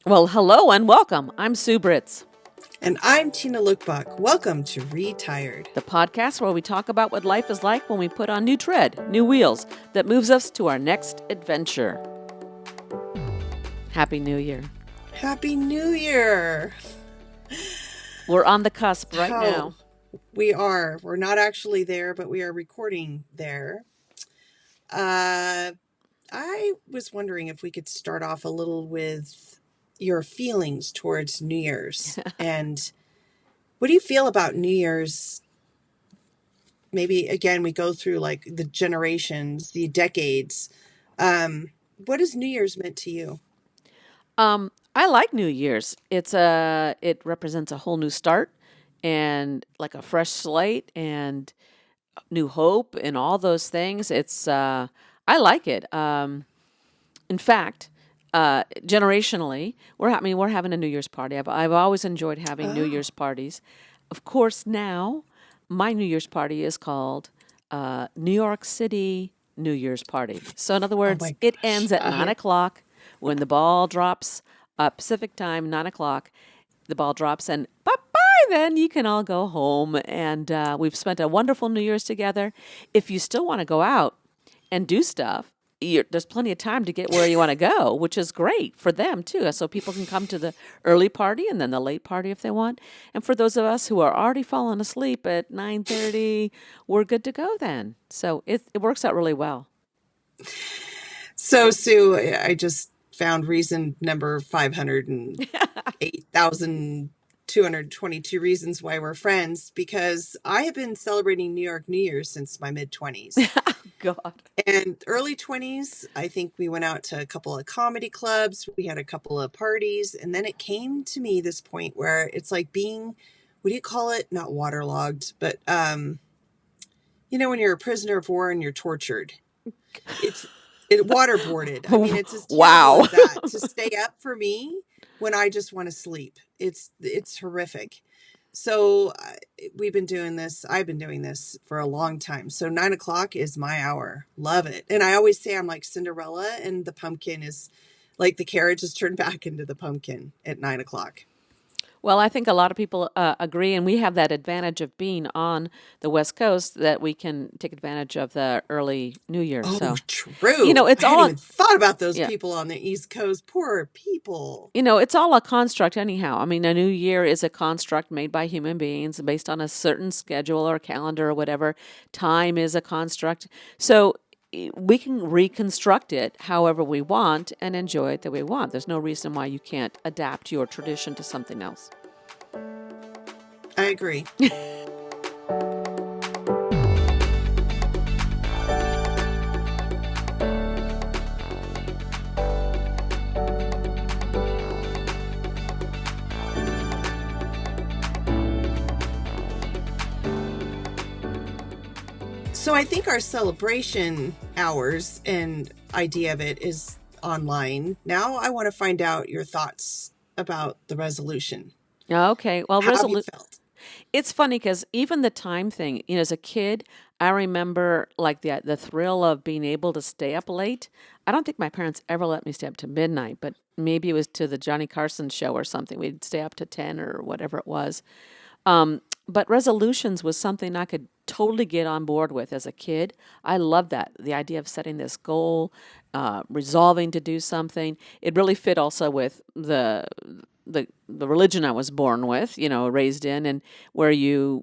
Well, hello and welcome. I'm Sue Britz, And I'm Tina Lokkbakk. Welcome to Retired. the podcast where we talk about what life is like when we put on new tread, new wheels that moves us to our next adventure. Happy New Year. Happy New Year. We're on the cusp right How now. we are. We're not actually there, but we are recording there. I was wondering if we could start off a little with your feelings towards New Year's. And what do you feel about New Year's? Maybe again, we go through like the generations, the decades. What has New Year's meant to you? I like New Year's. It represents a whole new start and like a fresh slate and new hope and all those things. I like it. In fact, generationally, we're having a New Year's party. I've always enjoyed having New Oh, Year's parties. Of course, now my New Year's party is called New York City New Year's Party. So, in other oh words, my it gosh. ends at 9 o'clock when the ball drops. Pacific time, 9 o'clock. The ball drops, and bye bye. Then you can all go home, and we've spent a wonderful New Year's together. If you still want to go out and do stuff, there's plenty of time to get where you want to go, which is great for them too. So people can come to the early party and then the late party if they want. And for those of us who are already falling asleep at 9:30, we're good to go then. So it works out really well. So, Sue, I just found reason number 508,222 reasons why we're friends because I have been celebrating New York New Year's since my mid 20s. God. And early 20s, I think we went out to a couple of comedy clubs, we had a couple of parties, and then it came to me this point where it's like being, what do you call it? Not waterlogged, but when you're a prisoner of war and you're tortured. It's it waterboarded. I mean, it's as terrible Wow. as that to stay up for me when I just want to sleep. It's horrific. So we've been doing this. I've been doing this for a long time. So 9 o'clock is my hour. Love it. And I always say I'm like Cinderella, and the pumpkin is like the carriage is turned back into the pumpkin at 9 o'clock. Well, I think a lot of people agree, and we have that advantage of being on the West Coast that we can take advantage of the early New Year. Oh, So, true. it's I hadn't all even thought about those yeah. people on the East Coast. Poor people. It's all a construct anyhow. I mean, a new year is a construct made by human beings based on a certain schedule or calendar or whatever. Time is a construct. So we can reconstruct it however we want and enjoy it the way we want. There's no reason why you can't adapt your tradition to something else. I agree. So I think our celebration hours and idea of it is online. Now I want to find out your thoughts about the resolution. Okay. Well, How have you felt? it's funny because even the time thing, as a kid, I remember like the thrill of being able to stay up late. I don't think my parents ever let me stay up to midnight, but maybe it was to the Johnny Carson show or something. We'd stay up to 10 or whatever it was. But resolutions was something I could totally get on board with as a kid. I love that. The idea of setting this goal, resolving to do something. It really fit also with the religion I was born with, raised in, and where you're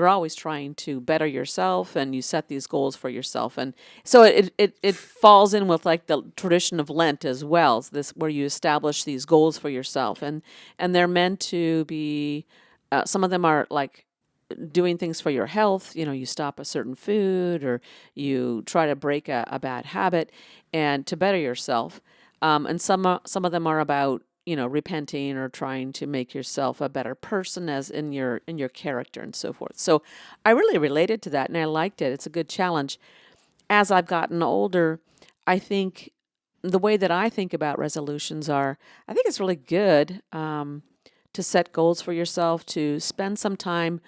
always trying to better yourself, and you set these goals for yourself, and so it falls in with like the tradition of Lent as well. It's this where you establish these goals for yourself, and they're meant to be. Some of them are like doing things for your health. You stop a certain food or you try to break a bad habit and to better yourself. And some of them are about repenting or trying to make yourself a better person as in your character and so forth. So I really related to that and I liked it. It's a good challenge. As I've gotten older, I think the way that I think about resolutions are, I think it's really good to set goals for yourself, to spend some time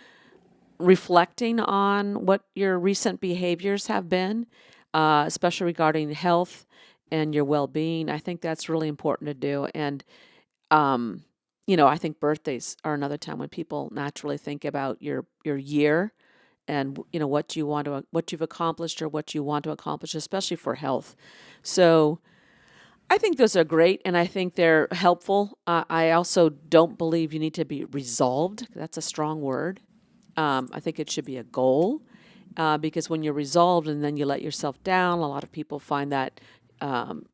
reflecting on what your recent behaviors have been, especially regarding health and your well being. I think that's really important to do. And Um, I think birthdays are another time when people naturally think about your year and what you want to what you've accomplished or what you want to accomplish, especially for health. So I think those are great, and I think they're helpful. I also don't believe you need to be resolved. That's a strong word. I think it should be a goal, because when you're resolved and then you let yourself down, a lot of people find that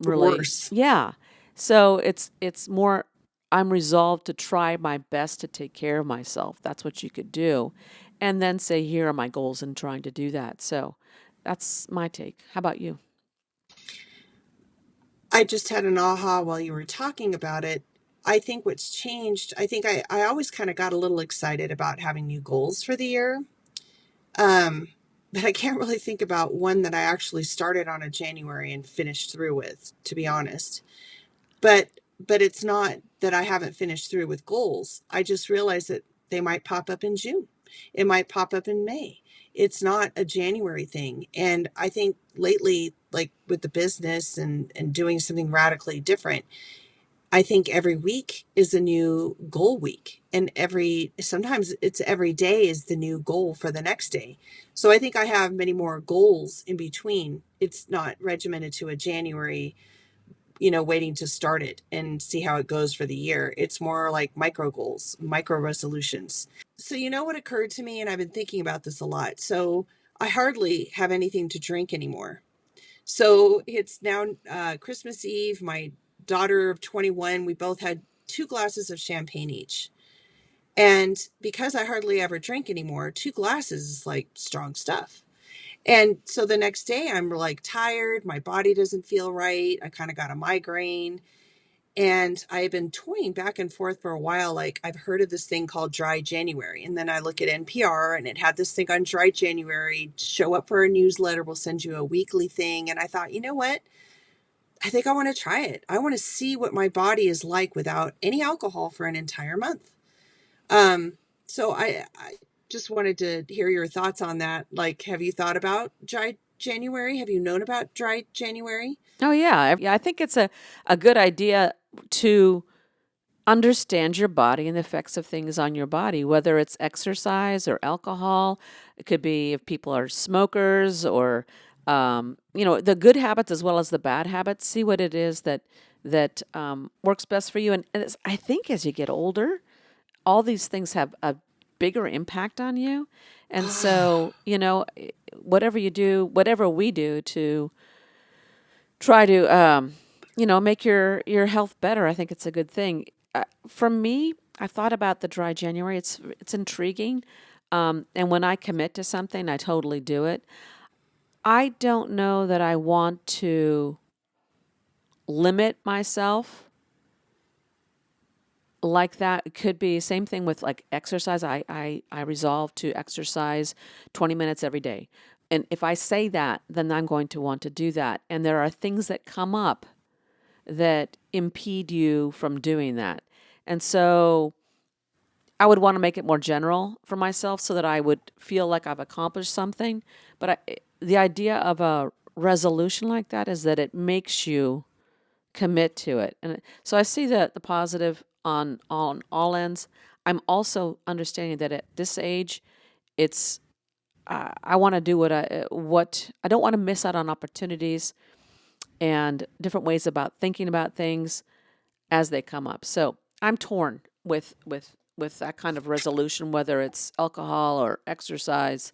really, Worse. yeah. So it's more. I'm resolved to try my best to take care of myself. That's what you could do, and then say, here are my goals in trying to do that. So that's my take. How about you? I just had an aha while you were talking about it. I think what's changed, I think I always kind of got a little excited about having new goals for the year. Um, but I can't really think about one that I actually started on a January and finished through with, to be honest. But it's not that I haven't finished through with goals. I just realized that they might pop up in June. It might pop up in May. It's not a January thing. And I think lately, like with the business and doing something radically different, I think every week is a new goal week. And sometimes it's every day is the new goal for the next day. So I think I have many more goals in between. It's not regimented to a January, waiting to start it and see how it goes for the year. It's more like micro goals, micro resolutions. So, what occurred to me, and I've been thinking about this a lot. So, I hardly have anything to drink anymore. So, it's now Christmas Eve. My daughter of 21, we both had 2 glasses of champagne each. And because I hardly ever drink anymore, 2 glasses is like strong stuff. And so the next day, I'm like tired. My body doesn't feel right. I kind of got a migraine. And I've been toying back and forth for a while. Like, I've heard of this thing called dry January. And then I look at NPR and it had this thing on dry January. Show up for a newsletter. We'll send you a weekly thing. And I thought, you know what? I think I want to try it. I want to see what my body is like without any alcohol for an entire month. Um, so I just wanted to hear your thoughts on that. Like, have you thought about dry January? Have you known about dry January? Oh yeah, yeah. I think it's a good idea to understand your body and the effects of things on your body, whether it's exercise or alcohol. It could be if people are smokers or, the good habits as well as the bad habits. See what it is that works best for you. And I think as you get older, all these things have a bigger impact on you. And so, whatever you do, whatever we do to try to make your health better, I think it's a good thing. For me, I've thought about the dry January. It's intriguing, and when I commit to something, I totally do it. I don't know that I want to limit myself like that. It could be same thing with like exercise. I resolve to exercise 20 minutes every day, and if I say that, then I'm going to want to do that. And there are things that come up that impede you from doing that. And so I would want to make it more general for myself so that I would feel like I've accomplished something. But the idea of a resolution like that is that it makes you commit to it. And so I see the positive on all ends. I'm also understanding that at this age, it's I want to do what I don't want to miss out on opportunities and different ways about thinking about things as they come up. So I'm torn with that kind of resolution, whether it's alcohol or exercise.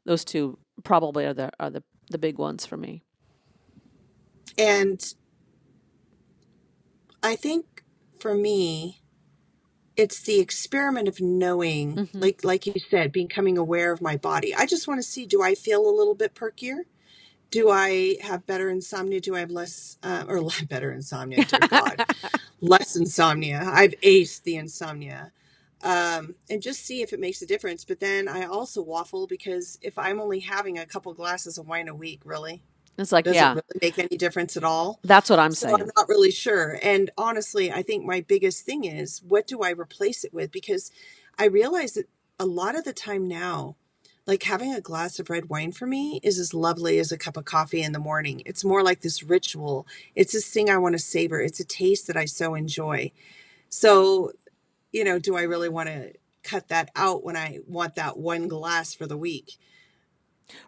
Those two probably are the big ones for me. And I think for me, it's the experiment of knowing, Hmm. like you said, becoming aware of my body. I just want to see, do I feel a little bit perkier? Do I have better insomnia? Do I have less, better insomnia? Dear God, less insomnia. I've aced the insomnia. And just see if it makes a difference. But then I also waffle because if I'm only having a couple glasses of wine a week, really, It's like, does it yeah, really make any difference at all? that's what I'm So I'm saying. not really sure. And honestly, I think my biggest thing is, what do I replace it with? Because I realize that a lot of the time now, like having a glass of red wine for me is as lovely as a cup of coffee in the morning. It's more like this ritual. It's this thing I want to savor. It's a taste that I so enjoy. So, do I really want to cut that out when I want that one glass for the week?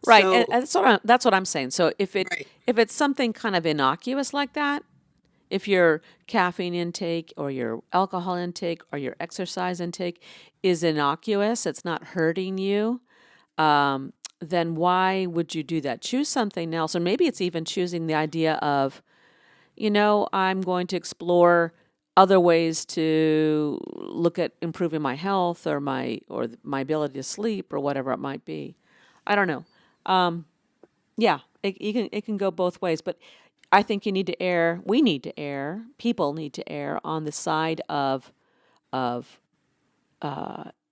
Right, and So, that's what I'm saying. So right. if it's something kind of innocuous like that, if your caffeine intake or your alcohol intake or your exercise intake is innocuous, it's not hurting you, then why would you do that? Choose something else. Or maybe it's even choosing the idea of, I'm going to explore other ways to look at improving my health or my ability to sleep or whatever it might be. I don't know. Yeah, it can go both ways, but I think we need to err, people need to err on the side of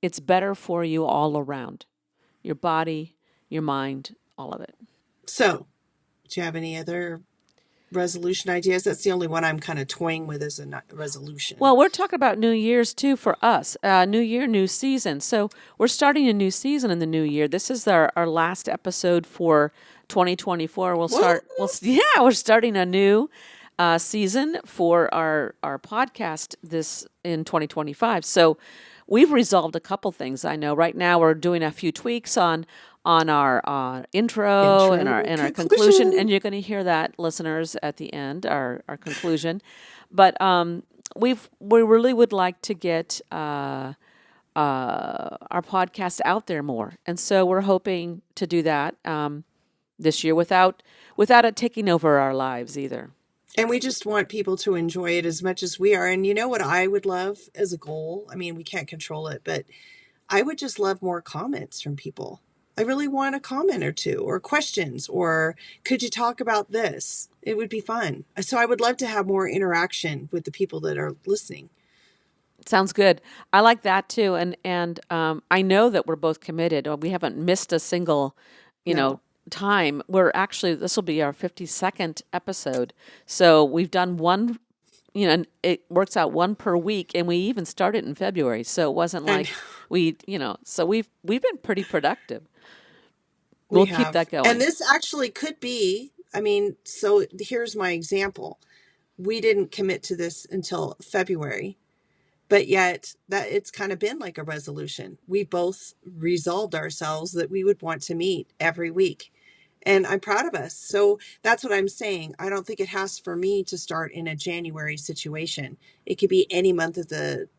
it's better for you all around, your body, your mind, all of it. So, do you have any other resolution ideas? That's the only one I'm kind of toying with as a resolution. Well, we're talking about New Year's too for us. New year, new season. So we're starting a new season in the new year. This is our last episode for 2024. What? Yeah, we're starting a new season for our podcast this in 2025. So we've resolved a couple things. I know right now we're doing a few tweaks on our intro and Intro our conclusion, and conclusion. you're going to hear that, listeners, at the end, our conclusion. But we really would like to get our podcast out there more, and so we're hoping to do that this year without it taking over our lives either. And we just want people to enjoy it as much as we are. And you know what I would love as a goal? I mean, we can't control it, but I would just love more comments from people. I really want a comment or two, or questions, or could you talk about this? It would be fun. So I would love to have more interaction with the people that are listening. Sounds good. I like that too, and I know that we're both committed. We haven't missed a single, you know, No. time. We're actually this will be our 52nd episode, so we've done one. And it works out one per week, and we even started in February, so it wasn't And like so we've been pretty productive. we We'll keep have. that And going. this actually could be, I mean, so here's my example. We didn't commit to this until February, but yet that it's kind of been like a resolution. We both resolved ourselves that we would want to meet every week. And I'm proud of us. So that's what I'm saying. I don't think it has for me to start in a January situation. It could be any month of the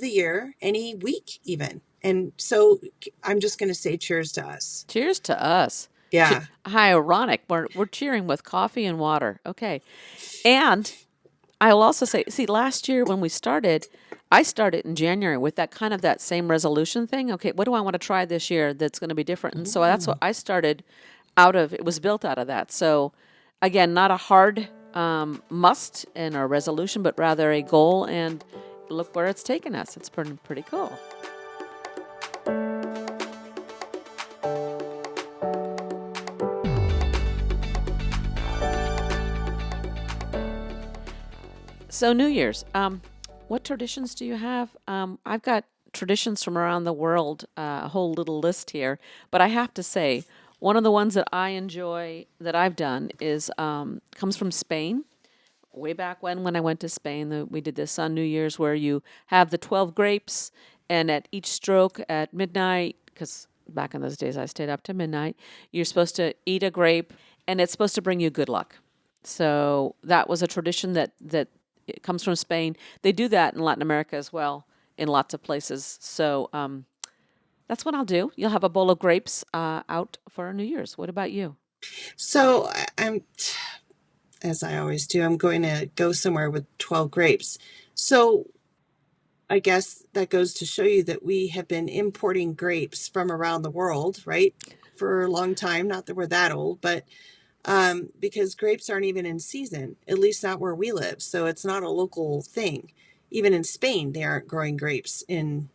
year, any week even. And so I'm just going to say cheers to us. Cheers to us. Yeah. How ironic. We're cheering with coffee and water. Okay, and I'll also say, see, last year when we started, I started in January with that same resolution thing. Okay, what do I want to try this year that's going to be different? And so that's what Mm. I started out of. It was built out of that. So, again, not a hard must in our resolution, but rather a goal. And look where it's taken us. It's pretty cool. So New Year's, what traditions do you have? I've got traditions from around the world, a whole little list here. But I have to say, one of the ones that I enjoy that I've done is comes from Spain. Way back when I went to Spain, we did this on New Year's where you have the 12 grapes, and at each stroke at midnight, because back in those days I stayed up to midnight, you're supposed to eat a grape, and it's supposed to bring you good luck. So that was a tradition that it comes from Spain. They do that in Latin America as well, in lots of places. So that's what I'll do. You'll have a bowl of grapes out for New Year's. What about you? So I'm, as I always do, I'm going to go somewhere with 12 grapes. So I guess that goes to show you that we have been importing grapes from around the world, right? For a long time. Not that we're that old, but because grapes aren't even in season, at least not where we live. So it's not a local thing. Even in Spain, they aren't growing grapes in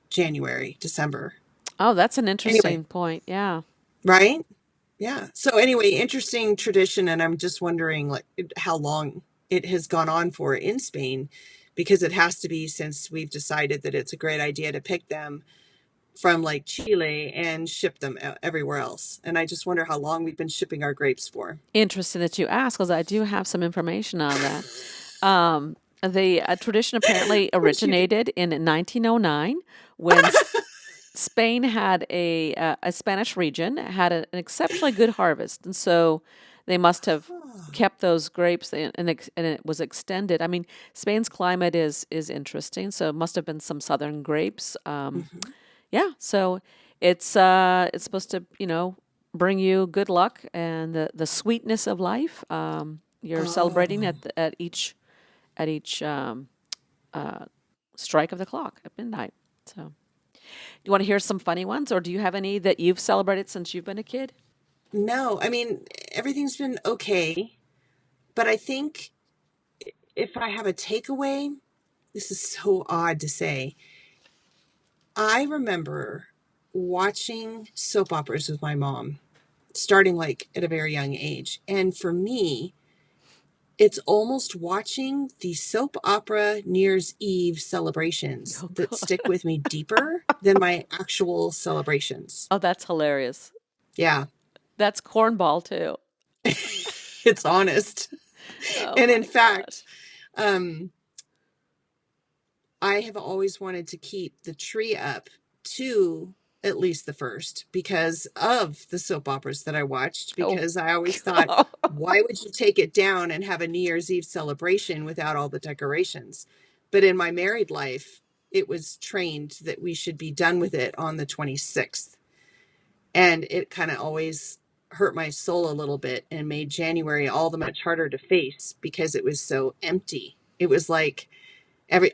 January, December. Oh, that's an Anyway, interesting point. Yeah. right? Yeah. So anyway, interesting tradition, and I'm just wondering like how long it has gone on for in Spain, because it has to be since we've decided that it's a great idea to pick them from like Chile and ship them everywhere else. And I just wonder how long we've been shipping our grapes for. Interesting that you ask, because I do have some information on that. Um, The tradition apparently Of course you do. originated in 1909 when Spain had a Spanish region had an exceptionally good harvest, and so they must have kept those grapes and it was extended. I mean, Spain's climate is interesting, so it must have been some southern grapes. Mhm. Yeah, so it's supposed to bring you good luck and the sweetness of life. You're celebrating Oh, at each uh, strike of the clock at midnight. So. You want to hear some funny ones, or do you have any that you've celebrated since you've been a kid? no. I mean, everything's been okay, but I think if I have a takeaway, this is so odd to say. I remember watching soap operas with my mom, starting like at a very young age. And for me, it's almost watching the soap opera New Year's Eve celebrations Oh, that God. stick with me deeper than my actual celebrations. Oh, that's hilarious. Yeah, That's cornball too. it's honest. Oh And in my fact, gosh. um, I have always wanted to keep the tree up to at least the first because of the soap operas that I watched. Oh, Because I always thought, God. why would you take it down and have a New Year's Eve celebration without all the decorations? But in my married life, it was trained that we should be done with it on the 26th. And it kind of always hurt my soul a little bit and made January all the much harder to face because it was so empty. It was like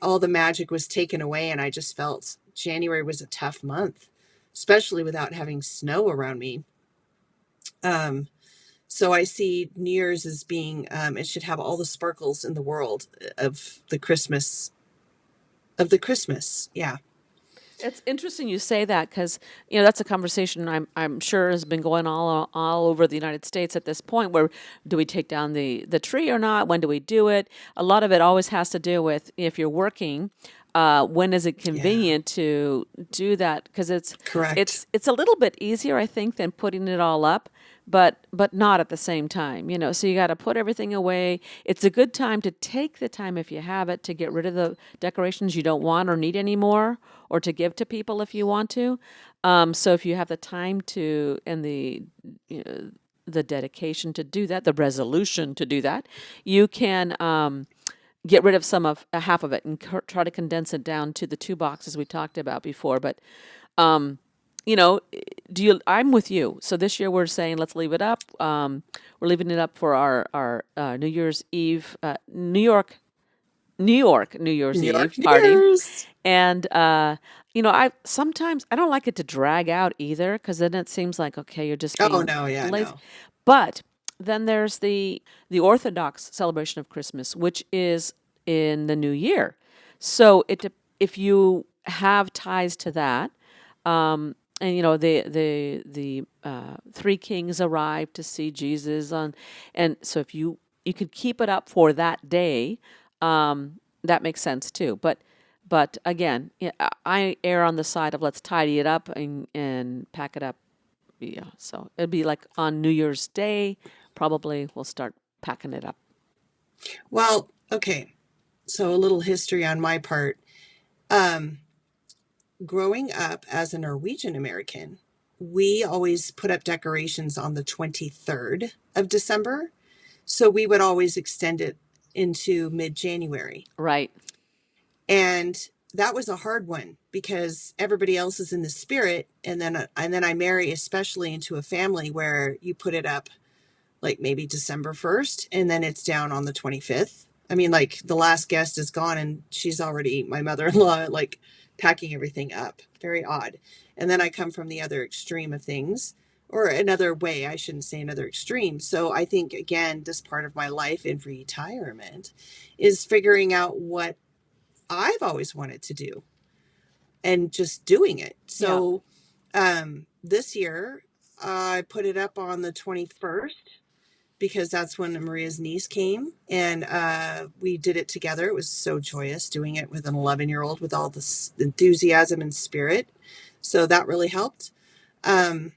all the magic was taken away, and I just felt January was a tough month, especially without having snow around me. um so I see New Year's as being, it should have all the sparkles in the world of the Christmas. Yeah. It's interesting you say that because that's a conversation I'm sure has been going all over the United States at this point. Where do we take down the tree or not? When do we do it? A lot of it always has to do with if you're working. When is it Yeah, convenient to do that? Because correct. it's a little bit easier, I think, than putting it all up, but not at the same time. So you got to put everything away. It's a good time to take the time if you have it to get rid of the decorations you don't want or need anymore, or to give to people if you want to. So if you have the time to and you know, the dedication to do that, the resolution to do that, you can get rid of some of half of it and try to condense it down to the two boxes we talked about before. But um, you know, do you? I'm with you. So this year we're saying let's leave it up. We're leaving it up for our New Year's Eve, New York New Year's New York Eve New party. Year's. And I sometimes I don't like it to drag out either because then it seems like okay, you're just Oh being no, yeah, lazy. no. But then there's the Orthodox celebration of Christmas, which is in the new year. So if you have ties to that, and the three kings arrived to see Jesus on, and so if you could keep it up for that day, that makes sense too. But again, yeah, I err on the side of let's tidy it up and pack it up. Yeah, so it'd be like on New Year's Day, probably we'll start packing it up. Well, okay, so a little history on my part. um Growing up as a Norwegian American, we always put up decorations on the 23rd of December. So we would always extend it into mid January. Right. And that was a hard one because everybody else is in the spirit. And then I marry, especially into a family where you put it up like maybe December 1st and then it's down on the 25th. I mean, like the last guest is gone and she's already, my mother in law, like packing everything up. Very odd. And then I come from the other extreme of things, or another way, I shouldn't say another extreme. So I think, again, this part of my life in retirement is figuring out what I've always wanted to do and just doing it. Yeah. So this year, I put it up on the 21st because that's when Maria's niece came, and we did it together. It was so joyous doing it with an 11-year-old with all this enthusiasm and spirit. So that really helped. Um,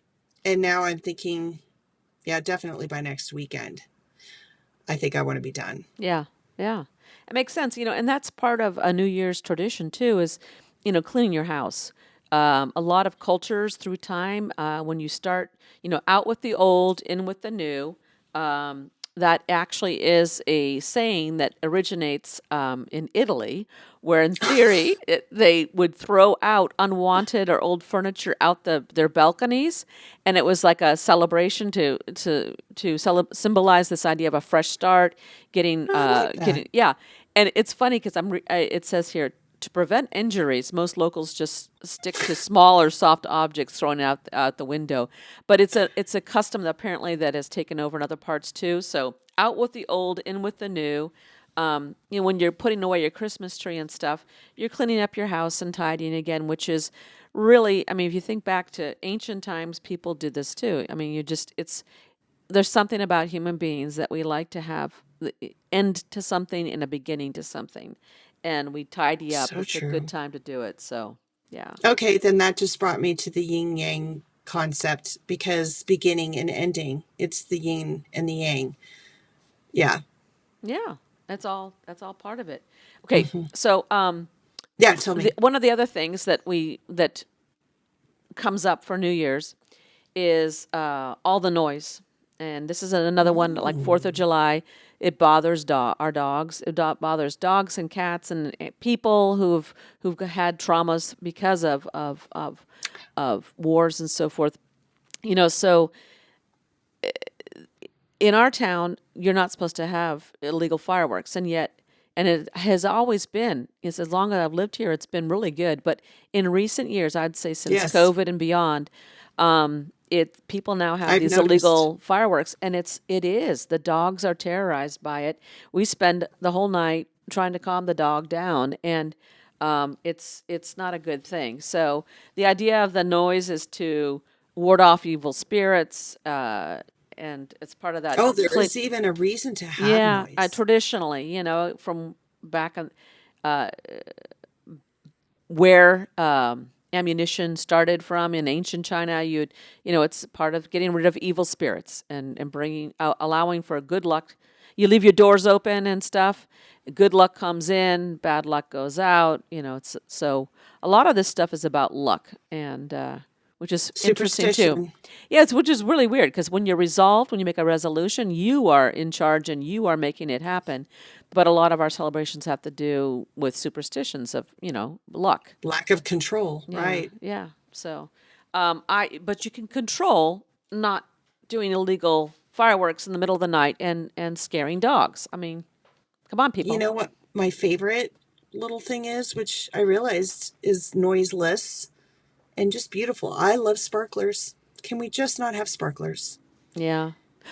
and now I'm thinking, yeah, definitely by next weekend, I think I want to be done. Yeah. Yeah. It makes sense, and that's part of a New Year's tradition too, is, cleaning your house. A lot of cultures through time, when you start, out with the old, in with the new, that actually is a saying that originates in Italy, where in theory they would throw out unwanted or old furniture out their balconies, and it was like a celebration to symbolize this idea of a fresh start, I like that. getting yeah. And it's funny because it says here, to prevent injuries, most locals just stick to small or soft objects thrown out the window. But it's a custom that apparently that has taken over in other parts too. So out with the old, in with the new. When you're putting away your Christmas tree and stuff, you're cleaning up your house and tidying again, which is really, I mean, if you think back to ancient times, people did this too. I mean, there's something about human beings that we like to have the end to something and a beginning to something. And we tidy up. So It's a good true. time to do it. So, yeah. Okay, then that just brought me to the yin yang concept because beginning and ending, it's the yin and the yang. Yeah. Yeah. That's all part of it. Okay. Hmm. So, Yeah, tell me. one of the other things that comes up for New Year's is all the noise. And this is another one like Fourth of Mm. July. It bothers our dogs. Bothers dogs and cats and people who've had traumas because of wars and so forth. So in our town, you're not supposed to have illegal fireworks, and yet, and it has always been. It's as long as I've lived here, it's been really good. But in recent years, I'd say since Yes, COVID and beyond, it people now have I've these noticed. illegal fireworks, and it is the dogs are terrorized by it. We spend the whole night trying to calm the dog down, and it's not a good thing. So the idea of the noise is to ward off evil spirits, and it's part of that Oh, there clean. is even a reason to have Yeah, noise. traditionally, from back on where ammunition started from in ancient China, it's part of getting rid of evil spirits and bringing allowing for good luck. You leave your doors open and stuff. Good luck comes in, bad luck goes out. It's so a lot of this stuff is about luck, and which is interesting too. Superstition. Yeah, which is really weird because when you're resolved, when you make a resolution, you are in charge and you are making it happen. But a lot of our celebrations have to do with superstitions of, luck. Lack of control, Yeah, right? yeah. So, but you can control not doing illegal fireworks in the middle of the night and scaring dogs. I mean, come on, You people. know what my favorite little thing is, which I realized is noiseless and just beautiful? I love sparklers. Can we just not have sparklers? Yeah.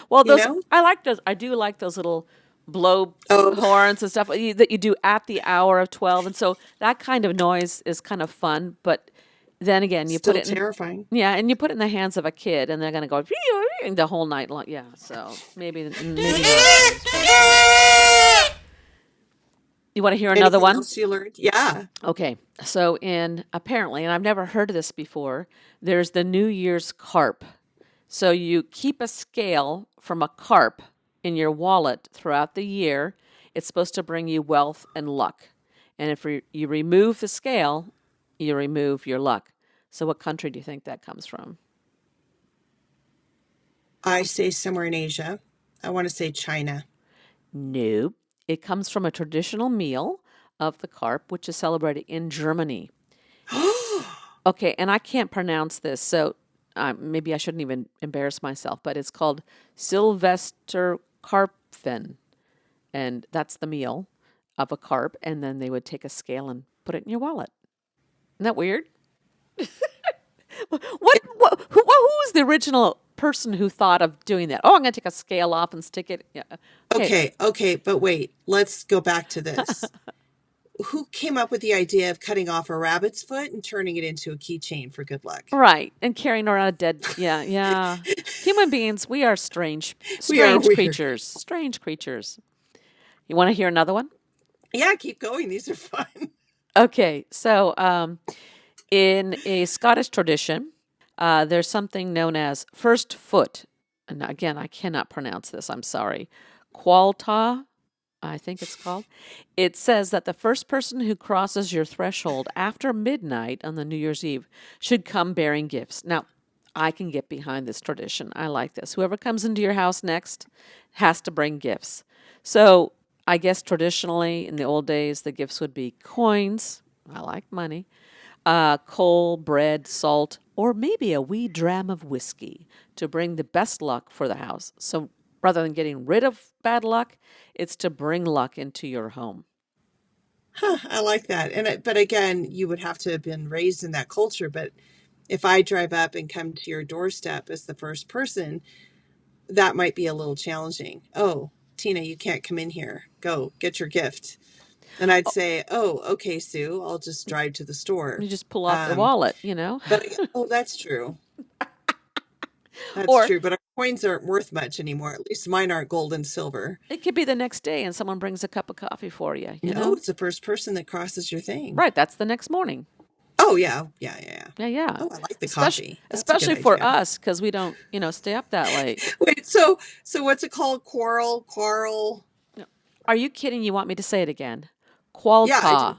Well, You those know? I like those. I do like those little blow Oh, horns and stuff that you do at the hour of 12, and so that kind of noise is kind of fun. But then again, you put still it in, terrifying. yeah, and you put it in the hands of a kid, and they're gonna go the whole night long. Yeah. So maybe not those, but you want to hear another Anything one? else you learned? Yeah. Okay. So in apparently, and I've never heard of this before, there's the New Year's carp. So you keep a scale from a carp in your wallet throughout the year. It's supposed to bring you wealth and luck. And if you remove the scale, you remove your luck. So what country do you think that comes from? I say somewhere in Asia. I want to say China. Nope. It comes from a traditional meal of the carp, which is celebrated in Germany. Okay, and I can't pronounce this, so maybe I shouldn't even embarrass myself, but it's called Sylvester Karpfen. And that's the meal of a carp, and then they would take a scale and put it in your wallet. Isn't that weird? Who was the original person who thought of doing that? Oh, I'm going to take a scale off and stick it. Yeah. Okay. Okay, okay, but wait, let's go back to this. Who came up with the idea of cutting off a rabbit's foot and turning it into a keychain for good luck? Right. And carrying around a dead. Yeah. Yeah. Human beings, we are strange, We are strange weird. creatures. Strange creatures. You want to hear another one? Yeah, keep going. These are fun. Okay. So, in a Scottish tradition, there's something known as first foot. And again, I cannot pronounce this. I'm sorry. Qualta I think it's called. It says that the first person who crosses your threshold after midnight on the New Year's Eve should come bearing gifts. Now, I can get behind this tradition. I like this. Whoever comes into your house next has to bring gifts. So, I guess traditionally in the old days, the gifts would be coins. I like money, coal, bread, salt, or maybe a wee dram of whiskey to bring the best luck for the house. So rather than getting rid of bad luck, it's to bring luck into your home. Huh, I like that. But again, you would have to have been raised in that culture. But if I drive up and come to your doorstep as the first person, that might be a little challenging. Oh, Tina, you can't come in here. Go get your gift. And I'd Oh, say, oh, okay, Sue, I'll just drive to the store. you just pull out the Um, wallet, you know? oh, that's true. That's Or true. But our coins aren't worth much anymore. At least mine aren't gold and silver. it could be the next day and someone brings a cup of coffee for you, you No, know? it's the first person that crosses your thing. Right, that's the next morning. Oh, yeah. Yeah, yeah, yeah. Yeah, yeah. Oh, I like the Especially coffee. That's a good especially for idea. us cuz we don't, stay up that late. Wait, so what's it called? Quarrel? No. Are you kidding? You want me to say it again? Yeah, I do. Qualta.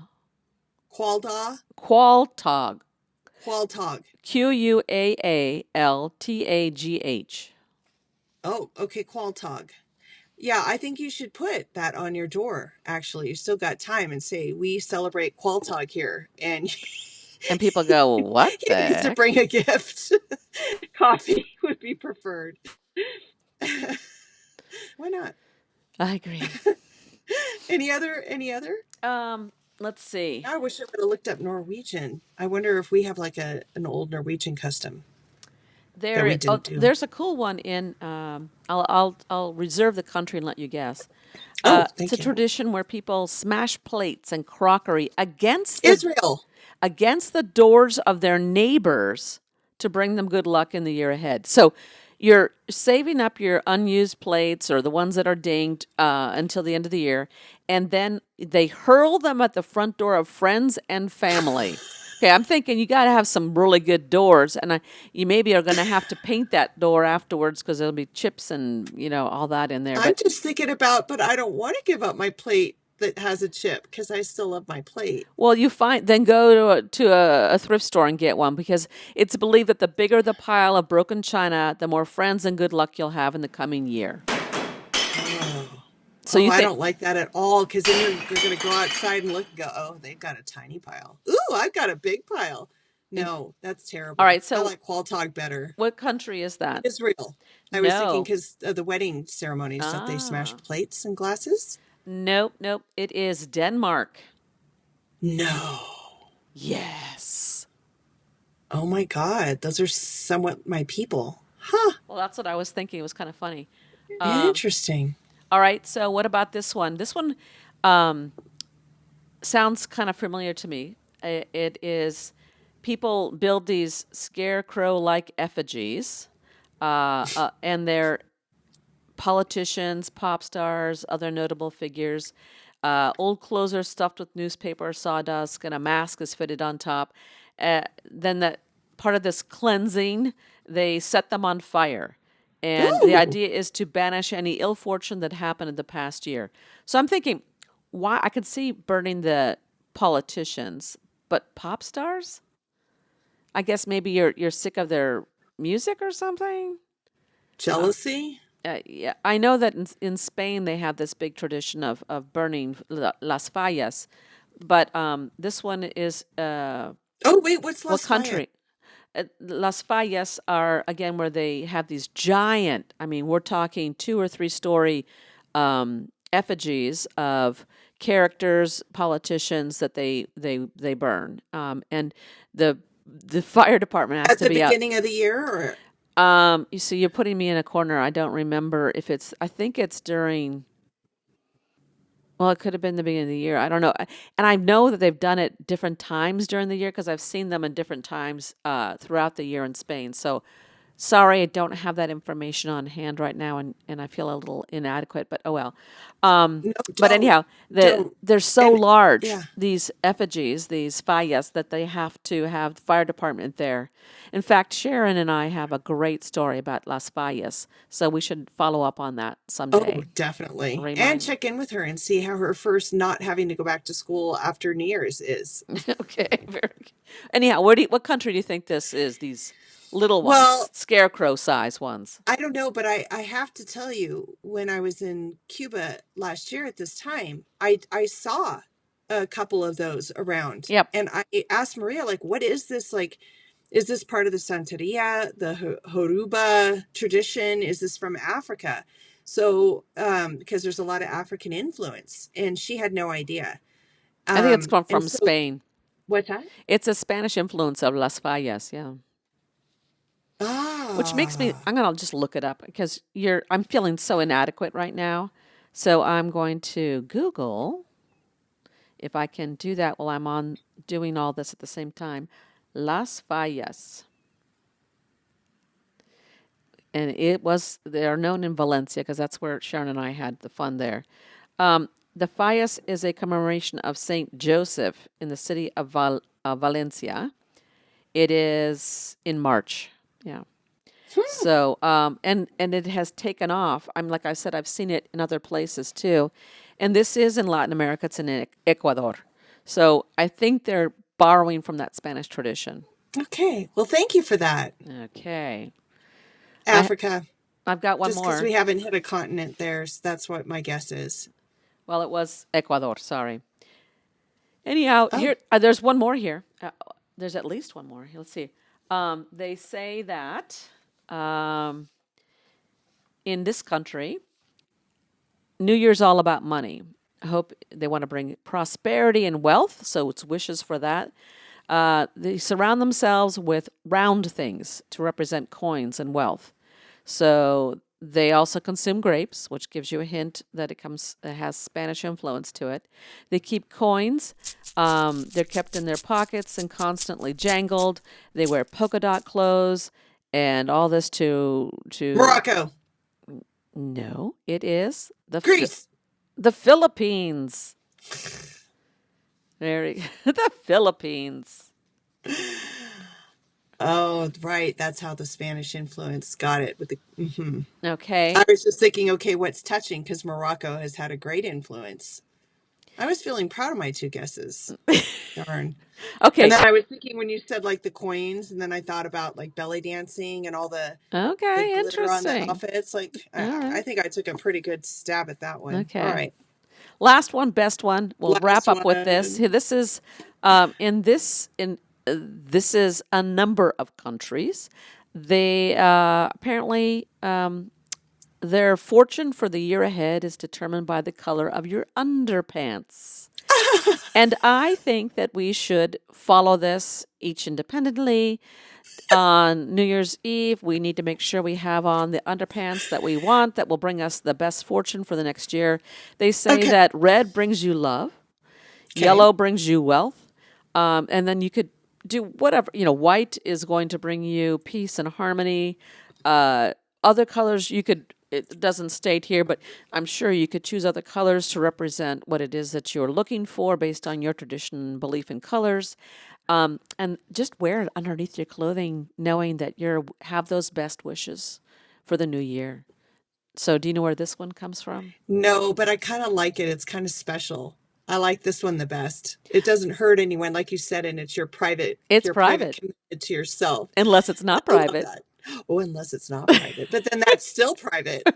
Qualda? Qualtog. Qualtog. Qualtagh. Oh, okay, Qualtog. Yeah, I think you should put that on your door, actually. You still got time and say, we celebrate Qualtog here. And And people go, "What he the needs to heck?" bring a gift. Coffee would be preferred. Why not? I agree. Any other? Um, let's see. I wish I would have looked up Norwegian. I wonder if we have like an old Norwegian custom that we didn't do. There's a cool one in. I'll reserve the country and let you guess. Oh, It's a thank you. tradition where people smash plates and crockery Israel. against the doors of their neighbors to bring them good luck in the year ahead. So you're saving up your unused plates or the ones that are dinged until the end of the year, and then they hurl them at the front door of friends and family. Okay, I'm thinking you got to have some really good doors, and you maybe are going to have to paint that door afterwards because there'll be chips and all that in there. I'm But just thinking about, but I don't want to give up my plate that has a chip because I still love my plate. well, you find then go to a thrift store and get one because it's believed that the bigger the pile of broken china, the more friends and good luck you'll have in the coming year. Oh, So oh, you I think, don't like that at all because then you're going to go outside and look and go, oh, they've got a tiny pile. Ooh, I've got a big pile. No, that's all terrible. right, I so like Qualtog better. what country is that? Israel. I was thinking No. because of the wedding ceremonies, don't they smash Ah. plates and glasses? Nope, nope. It is Denmark. No. Yes. Oh my God. Those are somewhat my people. Huh. Well, that's what I was thinking. It was kind of funny. Um, Interesting. all right, so what about this one? This one um, sounds kind of familiar to me. It is people build these scarecrow like effigies, and they're politicians, pop stars, other notable figures. Old clothes are stuffed with newspaper, sawdust, and a mask is fitted on top. Then that part of this cleansing, they set them on fire. And the Ooh. idea is to banish any ill fortune that happened in the past year. So I'm thinking, why I could see burning the politicians, but pop stars? I guess maybe you're sick of their music or something. Jealousy? Yeah, I know that in Spain they have this big tradition of burning las fallas, but this one is Oh, wait, what's what Las Fire? country? Las fallas are again where they have these giant. I mean, we're talking 2 or 3 story effigies of characters, politicians that they burn, and the fire department has At to the be out. beginning of the year? Or You see, you're putting me in a corner. I don't remember if it's. I think it's during. Well, it could have been the beginning of the year. I don't know. And I know that they've done it different times during the year because I've seen them in different times throughout the year in Spain. So Sorry, I don't have that information on hand right now, and I feel a little inadequate, but oh well. No, But anyhow, don't. they're so And large, yeah. these effigies, these fallas, that they have to have the fire department there. In fact, Sharon and I have a great story about Las Fallas, so we should follow up on that Oh, someday. definitely. And Remind me. check in with her and see how her first not having to go back to school after New Year's is. Okay, very good. Anyhow, what country do you think this is? These little ones, Well, scarecrow size ones. I don't know, but I have to tell you, when I was in Cuba last year at this time, I saw a couple of those around. Yep. And I asked Maria, like, what is this? Like, is this part of the Santeria, the Horuba tradition? Is this from Africa? So, because there's a lot of African influence, and she had no idea. I think it's come And from so, Spain. what's that? It's a Spanish influence of Las Fallas, yeah. Which makes me, Ah, I'm gonna just look it up because I'm feeling so inadequate right now. So I'm going to Google if I can do that while I'm on doing all this at the same time. Las Fallas. And they are known in Valencia because that's where Sharon and I had the fun there. The Fallas is a commemoration of Saint Joseph in the city of Valencia. It is in March. Yeah. So, and it has taken off. Like I said, I've seen it in other places too, and this is in Latin America. It's in Ecuador. So I think they're borrowing from that Spanish tradition. okay. Well, thank you for that, Okay, I Africa. I've got one Just because more. we haven't hit a continent there, so that's what my guess is. Well, it was Ecuador. Sorry. Anyhow, Oh, there's one more here. There's at least one more. Let's see. They say that um, in this country, New Year's all about money. I hope they want to bring prosperity and wealth, so it's wishes for that. They surround themselves with round things to represent coins and wealth. So they also consume grapes, which gives you a hint that it has Spanish influence to it. They keep coins. They're kept in their pockets and constantly jangled. They wear polka dot clothes and all this to Morocco, no, it is Greece. the Philippines. Very the Philippines. Oh, right. That's how the Spanish influence got it. With the, I Okay. was just thinking, okay, what's touching? Because Morocco has had a great influence. I was feeling proud of my two guesses. Darn. And Okay. then I was thinking when you said like the coins, and then I thought about like belly dancing and all the Okay, glitter on the interesting. outfits. Like All I right. think I took a pretty good stab at that one. All Okay. right, Last one, best one. We'll wrap last up with this. one. This is in this is a number of countries. They apparently their fortune for the year ahead is determined by the color of your underpants. And I think that we should follow this each independently. On New Year's Eve, we need to make sure we have on the underpants that we want that will bring us the best fortune for the next year. They say Okay, that red brings you love, okay, yellow brings you wealth, and then you could do whatever. White is going to bring you peace and harmony. Other colors you could. It doesn't state here, but I'm sure you could choose other colors to represent what it is that you're looking for based on your tradition and belief in colors. And just wear it underneath your clothing, knowing that you have those best wishes for the new year. So, do you know where this one comes from? no, but I kind of like it. It's kind of special. I like this one the best. It doesn't hurt anyone, like you said, and it's It's your private private, commitment to yourself. unless it's not I love private. that. Oh, unless it's not private, but then that's still private.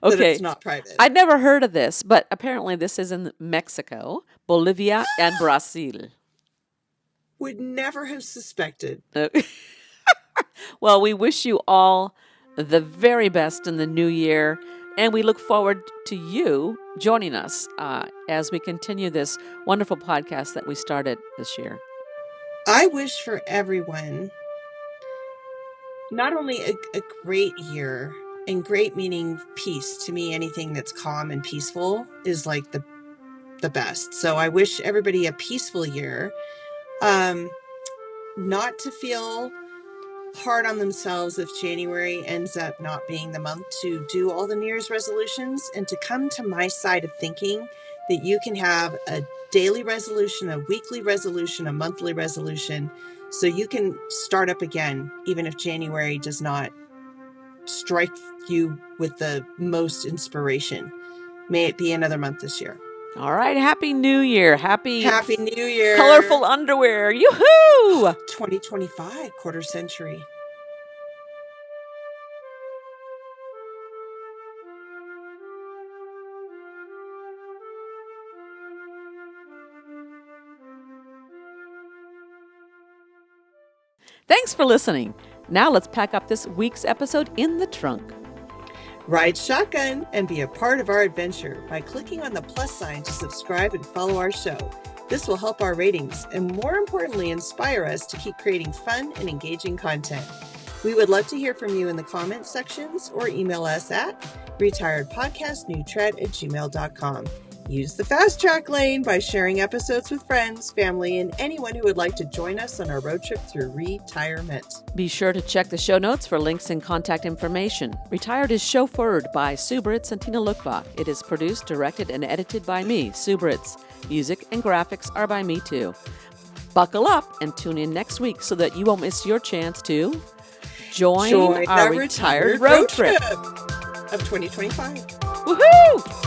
That it's Okay, not private. I'd never heard of this, but apparently this is in Mexico, Bolivia, and Brazil. Would never have suspected. Uh, Well, we wish you all the very best in the new year, and we look forward to you joining us as we continue this wonderful podcast that we started this year. I wish for everyone not only a great year, and great meaning peace. To me, anything that's calm and peaceful is like the best. So I wish everybody a peaceful year. Um, not to feel hard on themselves if January ends up not being the month to do all the New Year's resolutions, and to come to my side of thinking that you can have a daily resolution, a weekly resolution, a monthly resolution, so you can start up again, even if January does not strike you with the most inspiration. May it be another month this year. All right. Happy New Year. Happy Happy New Year. colorful underwear. Yoo-hoo! 2025, quarter century. Thanks for listening. Now let's pack up this week's episode in the trunk. Ride shotgun and be a part of our adventure by clicking on the plus sign to subscribe and follow our show. This will help our ratings and, more importantly, inspire us to keep creating fun and engaging content. We would love to hear from you in the comments sections or email us at retiredpodcastnewtread@gmail.com. Use the fast track lane by sharing episodes with friends, family, and anyone who would like to join us on our road trip through re-tirement. Be sure to check the show notes for links and contact information. Retired is chauffeured by Sue Britz and Tina Lokkbakk. It is produced, directed, and edited by me, Sue Britz. Music and graphics are by me too. Buckle up and tune in next week so that you won't miss your chance to join our retired road trip of 2025. Woohoo!